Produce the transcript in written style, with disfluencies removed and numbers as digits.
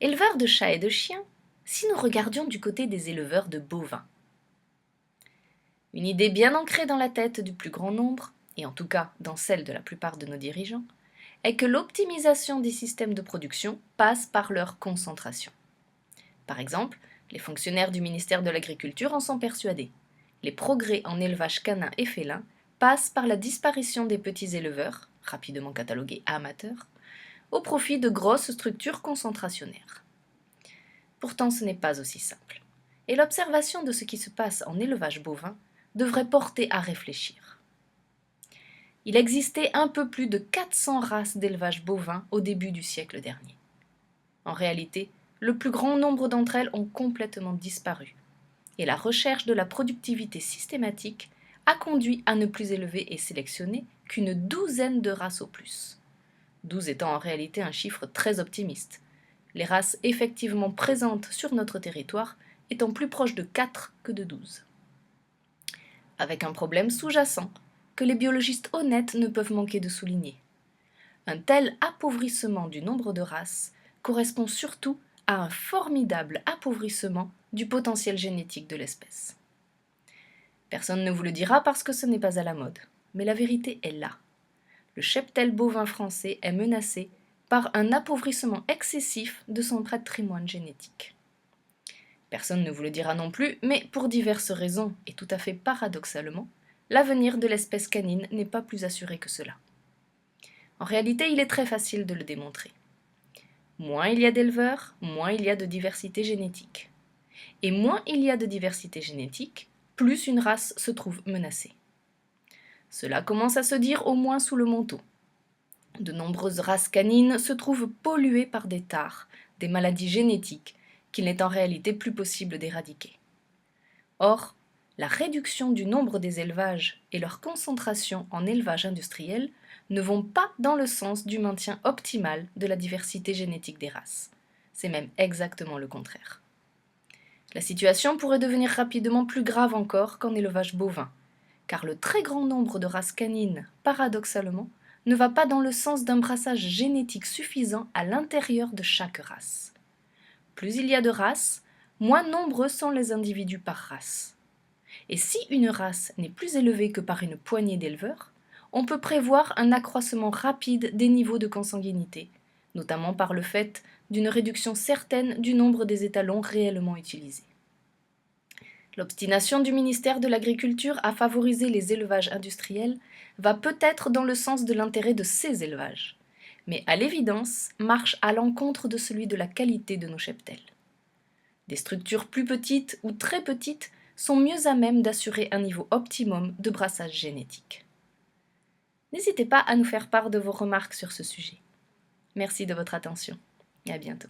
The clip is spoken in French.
Éleveurs de chats et de chiens, si nous regardions du côté des éleveurs de bovins. Une idée bien ancrée dans la tête du plus grand nombre, et en tout cas dans celle de la plupart de nos dirigeants, est que l'optimisation des systèmes de production passe par leur concentration. Par exemple, les fonctionnaires du ministère de l'Agriculture en sont persuadés. Les progrès en élevage canin et félin passent par la disparition des petits éleveurs, rapidement catalogués amateurs, au profit de grosses structures concentrationnaires. Pourtant, ce n'est pas aussi simple. Et l'observation de ce qui se passe en élevage bovin devrait porter à réfléchir. Il existait un peu plus de 400 races d'élevage bovin au début du siècle dernier. En réalité, le plus grand nombre d'entre elles ont complètement disparu, et la recherche de la productivité systématique a conduit à ne plus élever et sélectionner qu'une douzaine de races au plus. 12 étant en réalité un chiffre très optimiste, les races effectivement présentes sur notre territoire étant plus proches de 4 que de 12. Avec un problème sous-jacent que les biologistes honnêtes ne peuvent manquer de souligner. Un tel appauvrissement du nombre de races correspond surtout à un formidable appauvrissement du potentiel génétique de l'espèce. Personne ne vous le dira parce que ce n'est pas à la mode, mais la vérité est là. Le cheptel bovin français est menacé par un appauvrissement excessif de son patrimoine génétique. Personne ne vous le dira non plus, mais pour diverses raisons, et tout à fait paradoxalement, l'avenir de l'espèce canine n'est pas plus assuré que cela. En réalité, il est très facile de le démontrer. Moins il y a d'éleveurs, moins il y a de diversité génétique. Et moins il y a de diversité génétique, plus une race se trouve menacée. Cela commence à se dire au moins sous le manteau. De nombreuses races canines se trouvent polluées par des tares, des maladies génétiques, qu'il n'est en réalité plus possible d'éradiquer. Or, la réduction du nombre des élevages et leur concentration en élevage industriel ne vont pas dans le sens du maintien optimal de la diversité génétique des races. C'est même exactement le contraire. La situation pourrait devenir rapidement plus grave encore qu'en élevage bovin, car le très grand nombre de races canines, paradoxalement, ne va pas dans le sens d'un brassage génétique suffisant à l'intérieur de chaque race. Plus il y a de races, moins nombreux sont les individus par race. Et si une race n'est plus élevée que par une poignée d'éleveurs, on peut prévoir un accroissement rapide des niveaux de consanguinité, notamment par le fait d'une réduction certaine du nombre des étalons réellement utilisés. L'obstination du ministère de l'Agriculture à favoriser les élevages industriels va peut-être dans le sens de l'intérêt de ces élevages, mais à l'évidence marche à l'encontre de celui de la qualité de nos cheptels. Des structures plus petites ou très petites sont mieux à même d'assurer un niveau optimum de brassage génétique. N'hésitez pas à nous faire part de vos remarques sur ce sujet. Merci de votre attention et à bientôt.